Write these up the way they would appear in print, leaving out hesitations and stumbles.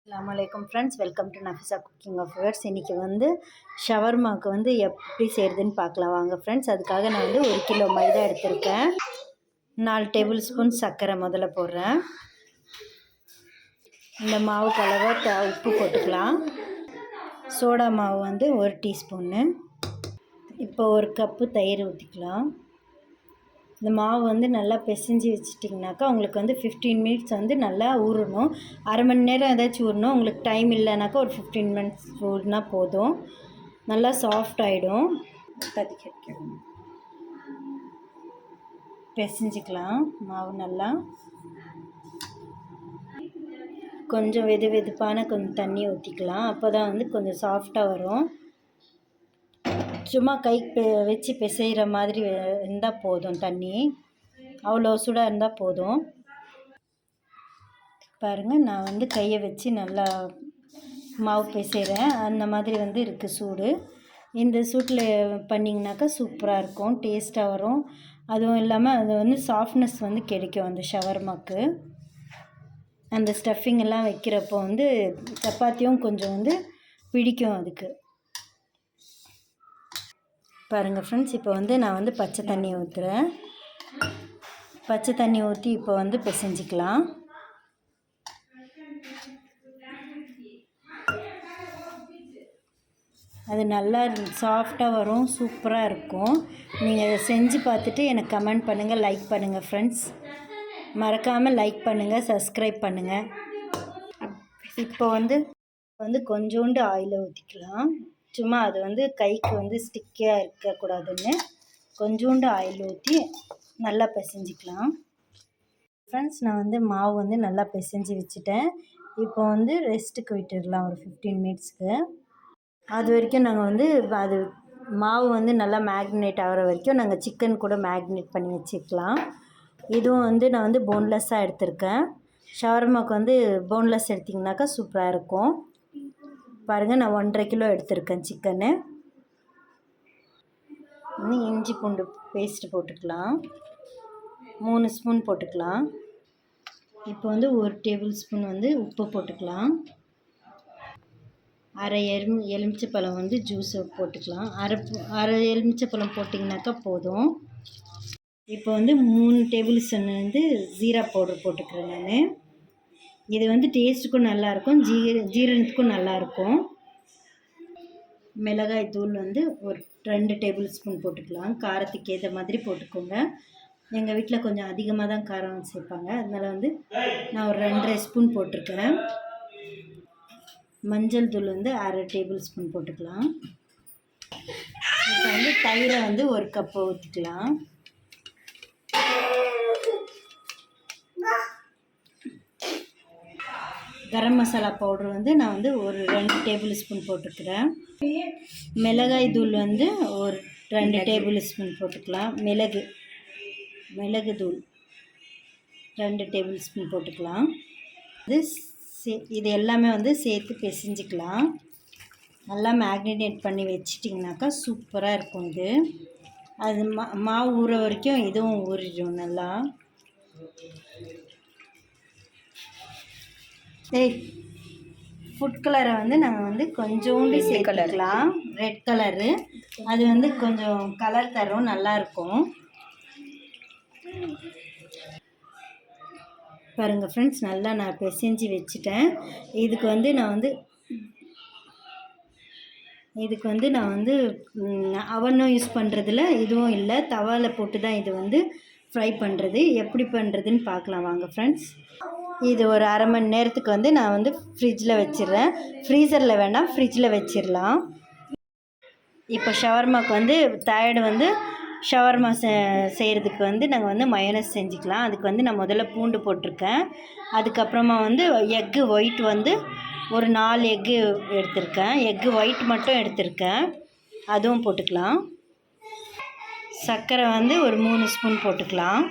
அஸ்ஸலாமு friends, welcome to Nafisa cooking of words. இன்றைக்கி வந்து ஷவர்மாவுக்கு வந்து எப்படி செய்கிறதுன்னு பார்க்கலாம் வாங்க ஃப்ரெண்ட்ஸ். அதுக்காக நான் வந்து 1 கிலோ மைதா எடுத்திருக்கேன். 4 டேபிள் ஸ்பூன் சர்க்கரை முதல்ல போடுறேன். இந்த மாவு கலவை உப்பு போட்டுக்கலாம். சோடா மாவு வந்து 1 டீஸ்பூன்னு. இப்போ 1 கப்பு தயிர் ஊற்றிக்கலாம். இந்த மாவு வந்து நல்லா பிசைஞ்சு வச்சிட்டிங்கனாக்கா உங்களுக்கு வந்து 15 மினிட்ஸ் வந்து நல்லா ஊறணும். அரை மணி நேரம் ஏதாச்சும் ஊறணும். உங்களுக்கு டைம் இல்லைனாக்கா ஒரு 15 மினிட்ஸ் ஊறினா போதும். நல்லா சாஃப்ட் ஆகிடும். பிசைஞ்சிக்கலாம் மாவு நல்லா. கொஞ்சம் வெதுப்பான கொஞ்சம் தண்ணி ஊற்றிக்கலாம். அப்போ தான் வந்து கொஞ்சம் சாஃப்டாக வரும். சும்மா கை வச்சு பிசைகிற மாதிரி இருந்தால் போதும். தண்ணி அவ்வளோ சூடாக இருந்தால் போதும். பாருங்கள், நான் வந்து கையை வச்சு நல்லா மாவு பிசைகிறேன். அந்த மாதிரி வந்து இருக்குது சூடு. இந்த சூட்டில் பண்ணிங்கனாக்கா சூப்பராக இருக்கும், டேஸ்ட்டாக வரும். அதுவும் இல்லாமல் அது வந்து சாஃப்ட்னஸ் வந்து கிடைக்கும் அந்த ஷவர்மாக்கு. அந்த ஸ்டஃபிங் எல்லாம் வைக்கிறப்போ வந்து சப்பாத்தியும் கொஞ்சம் வந்து பிடிக்கும் அதுக்கு. பாருங்கள் ஃப்ரெண்ட்ஸ், இப்போ வந்து நான் வந்து பச்சை தண்ணி ஊற்றுறேன். பச்சை தண்ணி ஊற்றி இப்போ வந்து பிசைஞ்சிக்கலாம். அது நல்லா சாஃப்டாக வரும், சூப்பராக இருக்கும். நீங்கள் அதை செஞ்சு பார்த்துட்டு எனக்கு கமெண்ட் பண்ணுங்கள், லைக் பண்ணுங்கள் ஃப்ரெண்ட்ஸ். மறக்காமல் லைக் பண்ணுங்கள், சப்ஸ்கிரைப் பண்ணுங்கள். இப்போ வந்து கொஞ்சோண்டு ஆயிலை ஊற்றிக்கலாம். சும்மா அது வந்து கைக்கு வந்து ஸ்டிக்கியாக இருக்கக்கூடாதுன்னு கொஞ்சோண்டு ஆயில் ஊற்றி நல்லா பிசைஞ்சிக்கலாம். ஃப்ரெண்ட்ஸ், நான் வந்து மாவு வந்து நல்லா பிசைஞ்சு வச்சுட்டேன். இப்போ வந்து ரெஸ்ட்டுக்கு விட்டுடலாம் ஒரு 15 மினிட்ஸ்க்கு. அது வரைக்கும் நாங்கள் வந்து அது மாவு வந்து நல்லா மேக்னேட் ஆகிற வரைக்கும் நாங்கள் சிக்கன் கூட மேக்னேட் பண்ணி வச்சுக்கலாம். இதுவும் வந்து நான் வந்து போன்லெஸ்ஸாக எடுத்திருக்கேன். ஷவர்மாவுக்கு வந்து போன்லெஸ் எடுத்திங்கனாக்கா சூப்பராக இருக்கும். பாருங்கள், நான் 1.5 கிலோ எடுத்திருக்கேன் சிக்கனு. இன்னும் இஞ்சி பூண்டு பேஸ்ட்டு போட்டுக்கலாம். 3 ஸ்பூன் போட்டுக்கலாம். இப்போ வந்து 1 டேபிள் ஸ்பூன் வந்து உப்பு போட்டுக்கலாம். அரை எலுமிச்சப்பழம் வந்து ஜூஸை போட்டுக்கலாம். அரை எலுமிச்சப்பழம் போட்டிங்கனாக்கா போதும். இப்போ வந்து 3 டேபிள் ஸ்பூன் வந்து ஜீரா பவுடர் போட்டுக்கிறேன் நான். இது வந்து டேஸ்ட்டுக்கும் நல்லாயிருக்கும், ஜீரணத்துக்கும் நல்லாயிருக்கும். மிளகாய் தூள் வந்து ஒரு 2 டேபிள் ஸ்பூன் போட்டுக்கலாம். காரத்துக்கு ஏற்ற மாதிரி போட்டுக்கோங்க. எங்கள் வீட்டில் கொஞ்சம் அதிகமாக தான் காரம் சேர்ப்பாங்க, அதனால் வந்து நான் ஒரு 2.5 ஸ்பூன் போட்டிருக்கேன். மஞ்சள் தூள் வந்து அரை டேபிள் ஸ்பூன் போட்டுக்கலாம். இப்போ வந்து தயிரை வந்து 1 கப்பு ஊற்றிக்கலாம். கரம் மசாலா பவுடர் வந்து நான் வந்து ஒரு 2 டேபிள் ஸ்பூன் போட்டுக்கிறேன். மிளகாய் தூள் வந்து ஒரு 2 டேபிள் ஸ்பூன் போட்டுக்கலாம். மிளகு தூள் 2 டேபிள் ஸ்பூன் போட்டுக்கலாம். இது எல்லாமே வந்து சேர்த்து பிசைஞ்சிக்கலாம். நல்லா மேக்னேட் பண்ணி வச்சிட்டிங்கனாக்கா சூப்பராக இருக்கும். இது அது மாவு ஊற வரைக்கும் இதுவும் ஊறிடும் நல்லா. ஃபுட் கலரை வந்து நாங்கள் வந்து கொஞ்சோண்டு சேர்த்துக்கலாம். ரெட் கலரு, அது வந்து கொஞ்சம் கலர் தரும், நல்லாயிருக்கும். பாருங்கள் ஃப்ரெண்ட்ஸ், நல்லா நான் பிசைஞ்சு வச்சுட்டேன். இதுக்கு வந்து நான் வந்து அவனும் யூஸ் பண்ணுறதில்ல, இதுவும் இல்லை, தவாவில் போட்டு தான் இது வந்து ஃப்ரை பண்ணுறது. எப்படி பண்ணுறதுன்னு பார்க்கலாம் வாங்க ஃப்ரெண்ட்ஸ். இது ஒரு அரை மணி நேரத்துக்கு வந்து நான் வந்து ஃப்ரிட்ஜில் வச்சிடுறேன். ஃப்ரீசரில் வேண்டாம், ஃப்ரிட்ஜில் வச்சிடலாம். இப்போ ஷவர்மாவுக்கு வந்து தயிர் வந்து ஷவர்மா செய்கிறதுக்கு வந்து நாங்கள் வந்து மயோனஸ் செஞ்சுக்கலாம். அதுக்கு வந்து நான் முதல்ல பூண்டு போட்டிருக்கேன். அதுக்கப்புறமா வந்து எக்கு ஒயிட் வந்து ஒரு 4 எக்கு எடுத்திருக்கேன். எக்கு ஒயிட் மட்டும் எடுத்திருக்கேன், அதுவும் போட்டுக்கலாம். சர்க்கரை வந்து ஒரு 3 ஸ்பூன் போட்டுக்கலாம்.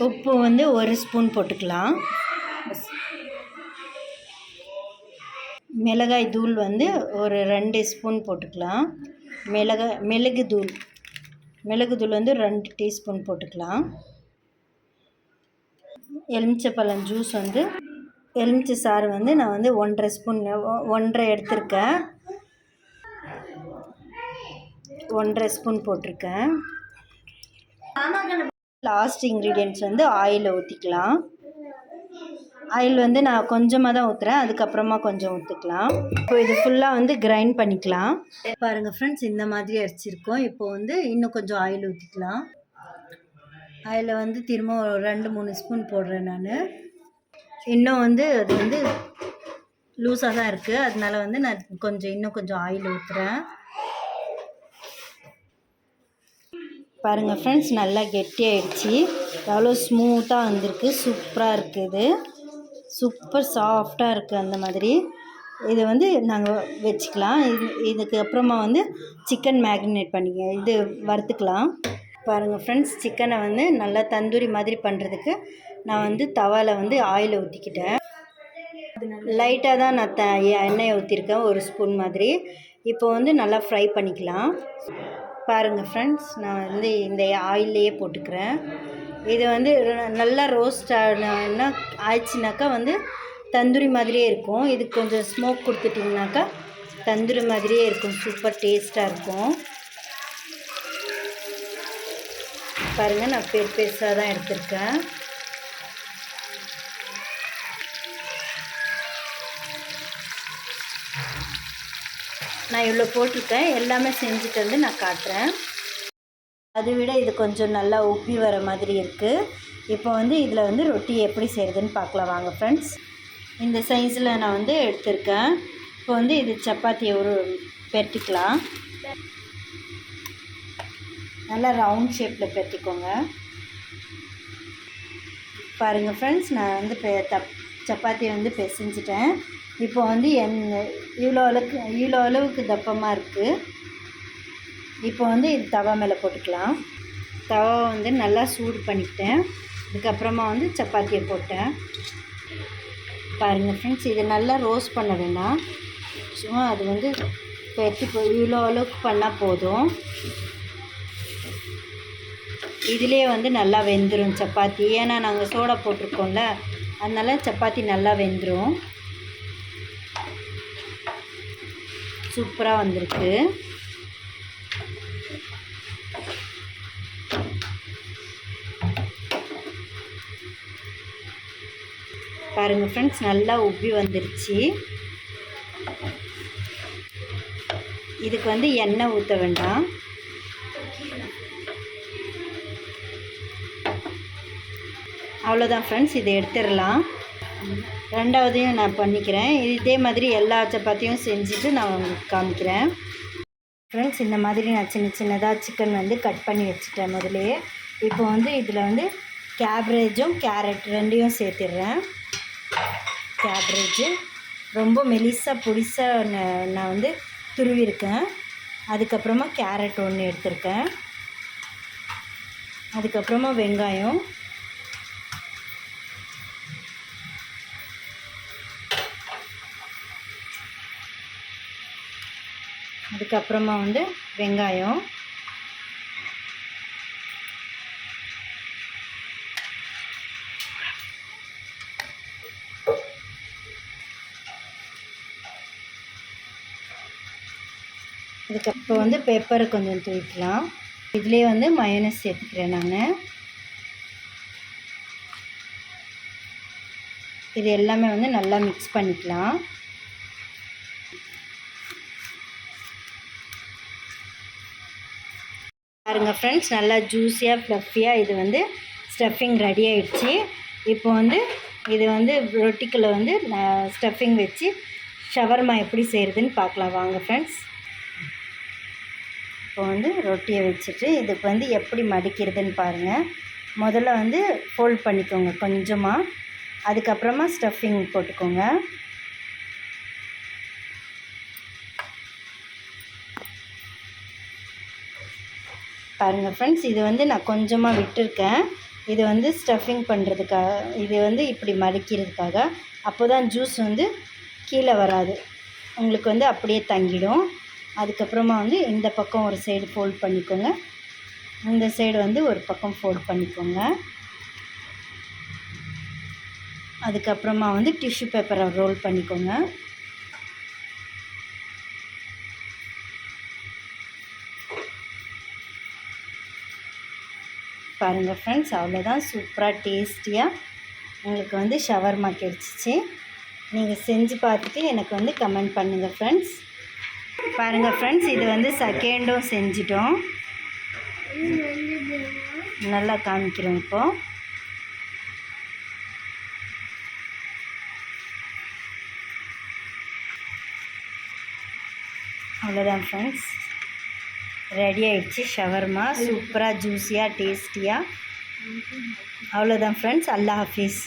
உப்பு வந்து 1 ஸ்பூன் போட்டுக்கலாம். மிளகாய் தூள் வந்து ஒரு 2 ஸ்பூன் போட்டுக்கலாம். மிளகு தூள் வந்து 2 டீஸ்பூன் போட்டுக்கலாம். எலுமிச்சைப்பழம் ஜூஸ் வந்து எலுமிச்சை சாறு வந்து நான் வந்து 1.5 ஸ்பூன் 1.5 எடுத்திருக்கேன். 1.5 ஸ்பூன் போட்டிருக்கேன். லாஸ்ட் இன்க்ரீடியன்ட்ஸ் வந்து ஆயில் ஊற்றிக்கலாம். ஆயில் வந்து நான் கொஞ்சமாக தான் ஊற்றுறேன், அதுக்கப்புறமா கொஞ்சம் ஊற்றிக்கலாம். இப்போ இது ஃபுல்லாக வந்து கிரைண்ட் பண்ணிக்கலாம். பாருங்கள் ஃப்ரெண்ட்ஸ், இந்த மாதிரி அரைச்சிருக்கோம். இப்போ வந்து இன்னும் கொஞ்சம் ஆயில் ஊற்றிக்கலாம். ஆயிலில் வந்து திரும்ப 2-3 ஸ்பூன் போடுறேன் நான். இன்னும் வந்து அது வந்து லூஸாக தான் இருக்குது, அதனால வந்து நான் இன்னும் கொஞ்சம் ஆயில் ஊற்றுறேன். பாருங்கள் ஃப்ரெண்ட்ஸ், நல்லா கெட்டியாகிடுச்சு. எவ்வளோ ஸ்மூத்தாக வந்திருக்கு, சூப்பராக இருக்குது. சூப்பர் சாஃப்டாக இருக்குது. அந்த மாதிரி இது வந்து நாங்கள் வச்சுக்கலாம். இதுக்கு அப்புறமா வந்து சிக்கன் மேக்னேட் பண்ணிக்க இது வறுத்துக்கலாம். பாருங்கள் ஃப்ரெண்ட்ஸ், சிக்கனை வந்து நல்லா தந்தூரி மாதிரி பண்ணுறதுக்கு நான் வந்து தவாவில் வந்து ஆயில் ஊற்றிக்கிட்டேன். லைட்டாக தான் நான் எண்ணெயை ஊற்றிருக்கேன், 1 ஸ்பூன் மாதிரி. இப்போ வந்து நல்லா ஃப்ரை பண்ணிக்கலாம். பாருங்கள் ஃப்ரெண்ட்ஸ், நான் வந்து இந்த ஆயிலையே போட்டுக்கிறேன். இது வந்து நல்லா ரோஸ்ட் ஆயிடுச்சுனாக்கா வந்து தந்தூரி மாதிரியே இருக்கும். இது கொஞ்சம் ஸ்மோக் கொடுத்துட்டிங்கனாக்கா தந்தூரி மாதிரியே இருக்கும், சூப்பர் டேஸ்ட்டாக இருக்கும். பாருங்கள், நான் பெருசாக தான் எடுத்திருக்கேன். நான் இவ்வளோ போட்டிருக்கேன். எல்லாமே செஞ்சுட்டு வந்து நான் காட்டுறேன். அதை விட இது கொஞ்சம் நல்லா உப்பி வர மாதிரி இருக்குது. இப்போ வந்து இதில் வந்து ரொட்டி எப்படி செய்கிறதுன்னு பார்க்கலாம் வாங்க ஃப்ரெண்ட்ஸ். இந்த சைஸில் நான் வந்து எடுத்திருக்கேன். இப்போ வந்து இது சப்பாத்தியை பெரட்டிக்கலாம். நல்லா ரவுண்ட் ஷேப்பில் பெரட்டிக்கோங்க. பாருங்கள் ஃப்ரெண்ட்ஸ், நான் வந்து சப்பாத்தியை வந்து பிசைஞ்சிட்டேன். இப்போ வந்து இவ்வளோ அளவுக்கு தப்பமாக இருக்குது. இப்போ வந்து இது தவா மேலே போட்டுக்கலாம். தவா வந்து நல்லா சூடு பண்ணிக்கிட்டேன். அதுக்கப்புறமா வந்து சப்பாத்தியை போட்டேன். பாருங்கள் ஃப்ரெண்ட்ஸ், இது நல்லா ரோஸ்ட் பண்ண வேண்டாம், சும்மா அது வந்து இவ்வளோ அளவுக்கு பண்ணால் போதும். இதிலே வந்து நல்லா வெந்துடும் சப்பாத்தி. ஏன்னா நாங்கள் சோடா போட்டிருக்கோம்ல, அதனால சப்பாத்தி நல்லா வெந்துடும். சூப்பராக வந்திருக்கு. பாருங்கள் ஃப்ரெண்ட்ஸ், நல்லா உப்பி வந்துருச்சு. இதுக்கு வந்து எண்ணெய் ஊற்ற வேண்டாம். அவ்வளோதான் ஃப்ரெண்ட்ஸ், இதை எடுத்துடலாம். ரெண்டாவதையும் நான் பண்ணிக்கிறேன். இதே மாதிரி எல்லா சப்பாத்தியும் செஞ்சுட்டு நான் உங்களுக்கு காமிக்கிறேன். ஃப்ரெண்ட்ஸ், இந்த மாதிரி நான் சின்னதாக சிக்கன் வந்து கட் பண்ணி வச்சுட்டேன் முதலே. இப்போ வந்து இதில் வந்து கேப்ரேஜும் கேரட் ரெண்டையும் சேர்த்துடுறேன். கேப்ரேஜு ரொம்ப பொடிசாக நான் வந்து துருவிருக்கேன். அதுக்கப்புறமா கேரட் 1 எடுத்திருக்கேன். அதுக்கப்புறமா வெங்காயம், அதுக்கப்புறமா வந்து வெங்காயம், இதுக்கப்புறம் வந்து பெப்பரை கொஞ்சம் தூக்கிக்கலாம். இதிலே வந்து மயோனஸ் சேர்த்துக்கிறேன் நான். இது எல்லாமே வந்து நல்லா மிக்ஸ் பண்ணிக்கலாம். பாருங்கள் ஃப்ரெண்ட்ஸ், நல்லா ஜூஸியாக ஃப்ளஃபியாக இது வந்து ஸ்டஃபிங் ரெடி ஆகிடுச்சு. இப்போ வந்து இது வந்து ரொட்டிக்குள்ளே வந்து நான் ஸ்டஃபிங் வச்சு ஷவர்மா எப்படி செய்கிறதுன்னு பார்க்கலாம் வாங்க ஃப்ரெண்ட்ஸ். இப்போ வந்து ரொட்டியை வச்சுட்டு இதுக்கு வந்து எப்படி மடிக்கிறதுன்னு பாருங்கள். முதல்ல வந்து ஃபோல்ட் பண்ணிக்கோங்க கொஞ்சமாக, அதுக்கப்புறமா ஸ்டஃபிங் போட்டுக்கோங்க. பாருங்கள் ஃப்ரெண்ட்ஸ், இது வந்து நான் கொஞ்சமாக விட்டுருக்கேன். இது வந்து ஸ்டஃபிங் பண்ணுறதுக்காக, இது வந்து இப்படி மடிக்கிறதுக்காக. அப்போ தான் ஜூஸ் வந்து கீழே வராது, உங்களுக்கு வந்து அப்படியே தங்கிடும். அதுக்கப்புறமா வந்து இந்த பக்கம் ஒரு சைடு ஃபோல்ட் பண்ணிக்கோங்க, இந்த சைடு வந்து ஒரு பக்கம் ஃபோல்ட் பண்ணிக்கோங்க. அதுக்கப்புறமா வந்து டிஷ்யூ பேப்பரை ரோல் பண்ணிக்கோங்க. பாருங்கள் ஃப்ரெண்ட்ஸ், அவ்வளோதான். சூப்பராக டேஸ்டியாக உங்களுக்கு வந்து ஷவர்மா கிடச்சிச்சு. நீங்கள் செஞ்சு பார்த்துட்டு எனக்கு வந்து கமெண்ட் பண்ணுங்கள் ஃப்ரெண்ட்ஸ். பாருங்கள் ஃப்ரெண்ட்ஸ், இது வந்து செகண்டும் செஞ்சிட்டோம். நல்லா காமிக்கிறோம் இப்போது. அவ்வளோதான் ஃப்ரெண்ட்ஸ், ரெடி ஆகிடுச்சு ஷவர்மா. சூப்பராக ஜூஸியாக டேஸ்டியாக. அவ்வளோதான் ஃப்ரெண்ட்ஸ். அல்லாஹ் ஹாஃபிஸ்.